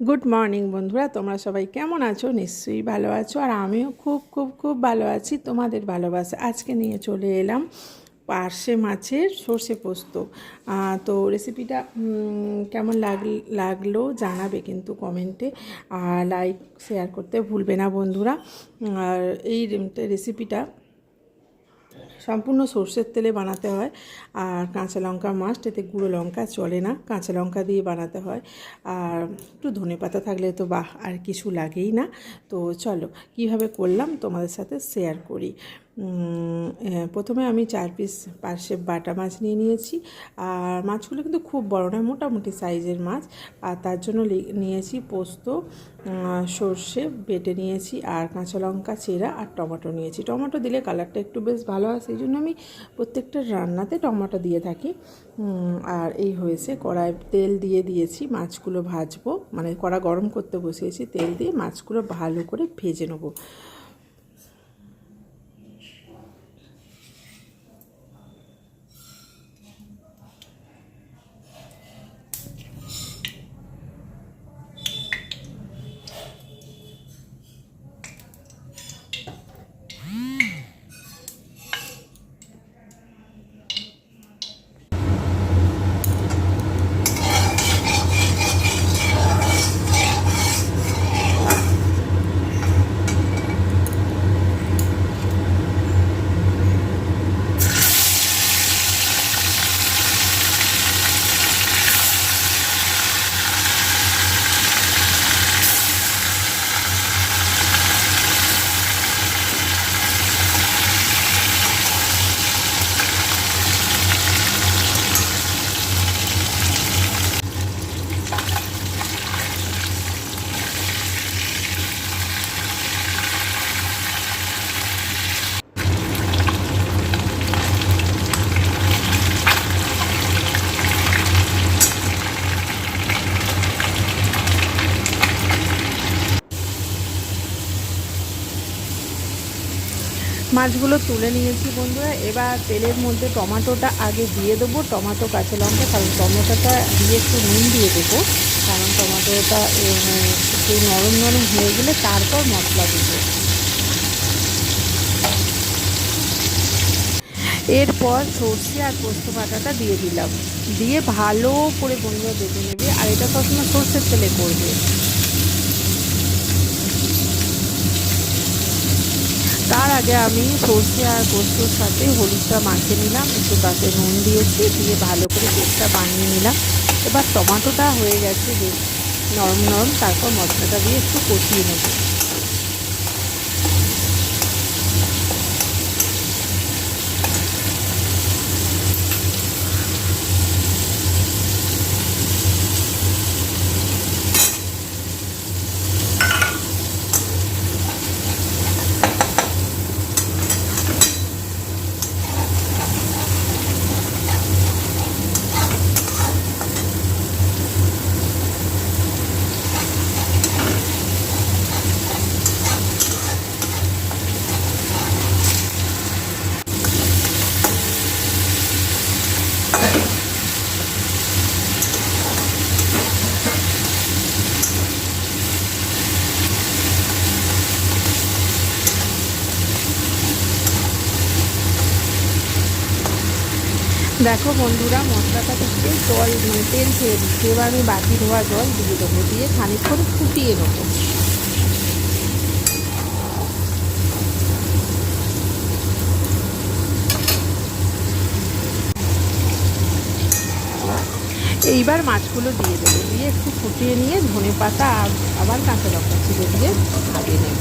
Good morning বন্ধুরা, তোমরা সবাই কেমন আছো? নিশ্চয়ই ভালো আছো। আর আমিও খুব খুব খুব ভালো আছি তোমাদের ভালোবাসা। আজকে নিয়ে চলে এলাম পার্শে মাছের সর্ষে পোস্ত। তো রেসিপিটা কেমন লাগলো জানাবে কিন্তু কমেন্টে, আর লাইক শেয়ার করতে ভুলবে না বন্ধুরা। আর এই রেসিপিটা সম্পূর্ণ সর্ষের তেলে বানাতে হয়, আর কাঁচা লঙ্কা মাস্ট, এতে গুঁড়ো লঙ্কা চলে না, কাঁচা লঙ্কা দিয়ে বানাতে হয়। আর একটু ধনেপাতা থাকলে তো বাহ, আর কিছু লাগেই না। তো চলো কিভাবে করলাম তোমাদের সাথে শেয়ার করি। প্রথমে আমি 4 পিস পার্শে বাটা মাছ নিয়ে নিয়েছি। আর মাছগুলো কিন্তু খুব বড় নয়, মোটামুটি সাইজের মাছ। আর তার জন্য নিয়েছি পোস্ত, সর্ষে বেটে নিয়েছি, আর কাঁচা লঙ্কা চেরা, আর টমেটো নিয়েছি। টমেটো দিলে কালারটা একটু বেশ ভালো হয়, সেই জন্য আমি প্রত্যেকটা রান্নাতে টমেটো দিয়ে থাকি। আর এই হয়েছে, কড়াই তেল দিয়ে দিয়েছি, মাছগুলো ভাজবো, মানে কড়া গরম করতে বসিয়েছি, তেল দিয়ে মাছগুলো ভালো করে ভেজে নেবো। মাছগুলো তুলে নিয়েছি বন্ধুরা। এবার তেলের মধ্যে টমেটোটা আগে দিয়ে দেবো, টমেটো কাঁচা লঙ্কা, কারণ টমেটোটা দিয়ে একটু নুন দিয়ে দেবো, কারণ টমেটোটা একটু নরম নরম হয়ে গেলে তারপর মশলা দেবো। এরপর সর্ষে আর পোস্ত বাটাটা দিয়ে দিলাম, দিয়ে ভালো করে বন্ধুরা বেটে নেবে। আর এটা সবসময় সর্ষের তেলে করবে। তার আগে আমি সর্ষে আর পোস্তর সাথে হলুদটা মাখিয়ে নিলাম, একটু তাতে নুন দিয়েছি, দিয়ে ভালো করে পেস্টটা বানিয়ে নিলাম। এবার টমেটোটা হয়ে গেছে বেশ নরম নরম, তারপর মশলাটা দিয়ে একটু কষিয়ে নেব। দেখো বন্ধুরা, মশলাটা থেকে জল তেল ছেড়ে দিচ্ছি। এবার আমি বাটি ধোয়া জল দিয়ে দেবো, দিয়ে খানিকক্ষণ ফুটিয়ে নেবো। এইবার মাছগুলো দিয়ে দেবো, দিয়ে একটু ফুটিয়ে নিয়ে ধনেপাতা আবার কাঁচা লঙ্কা ছিঁড়ে দিয়ে নামিয়ে নেব।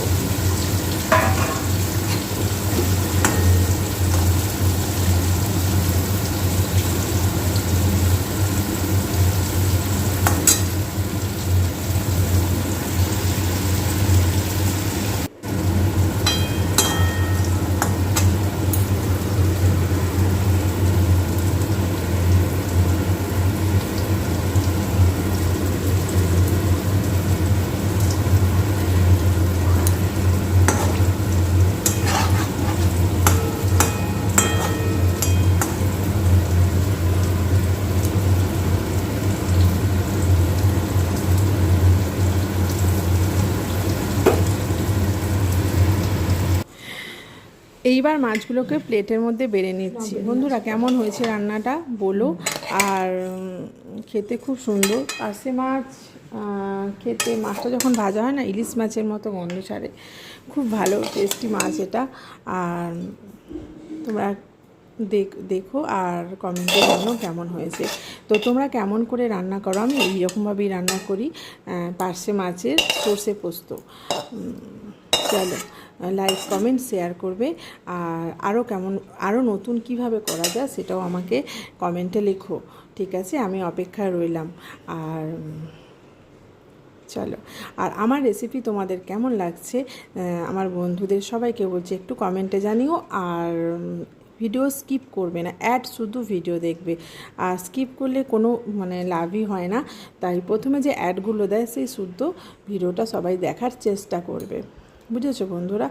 এইবার মাছগুলোকে প্লেটের মধ্যে বেড়ে নিচ্ছি। বন্ধুরা কেমন হয়েছে রান্নাটা বলো। আর খেতে খুব সুন্দর। পার্শে মাছ খেতে, মাছটা যখন ভাজা হয় না, ইলিশ মাছের মতো গন্ধ ছাড়ে। খুব ভালো টেস্টি মাছ এটা। আর তোমরা দেখো আর কমেন্টে জানো কেমন হয়েছে। তো তোমরা কেমন করে রান্না করো? আমি এইরকমভাবেই রান্না করি, পার্শে মাছের সর্ষে পোস্ত। চলো, লাইক কমেন্ট শেয়ার করবে। আর আরও নতুন কিভাবে করা যায় সেটাও আমাকে কমেন্টে লেখো, ঠিক আছে? আমি অপেক্ষায় রইলাম। আর চলো, আর আমার রেসিপি তোমাদের কেমন লাগছে, আমার বন্ধুদের সবাইকে বলছি একটু কমেন্টে জানিও। আর ভিডিও স্কিপ করবে না, শুধু ভিডিও দেখবে। আর স্কিপ করলে কোনো লাভই হয় না। তাই প্রথমে যে অ্যাডগুলো দেয় সেই শুদ্ধ ভিডিওটা সবাই দেখার চেষ্টা করবে, বুঝেছো বন্ধুরা?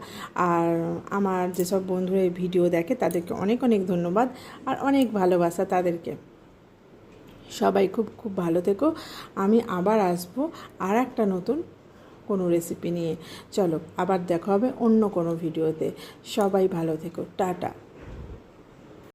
আর আমার যেসব বন্ধুরা এই ভিডিও দেখে তাদেরকে অনেক অনেক ধন্যবাদ আর অনেক ভালোবাসা তাদেরকে। সবাই খুব খুব ভালো থেকো। আমি আবার আসবো আর একটা নতুন কোনো রেসিপি নিয়ে। চলো, আবার দেখা হবে অন্য কোনো ভিডিওতে। সবাই ভালো থেকো, টাটা।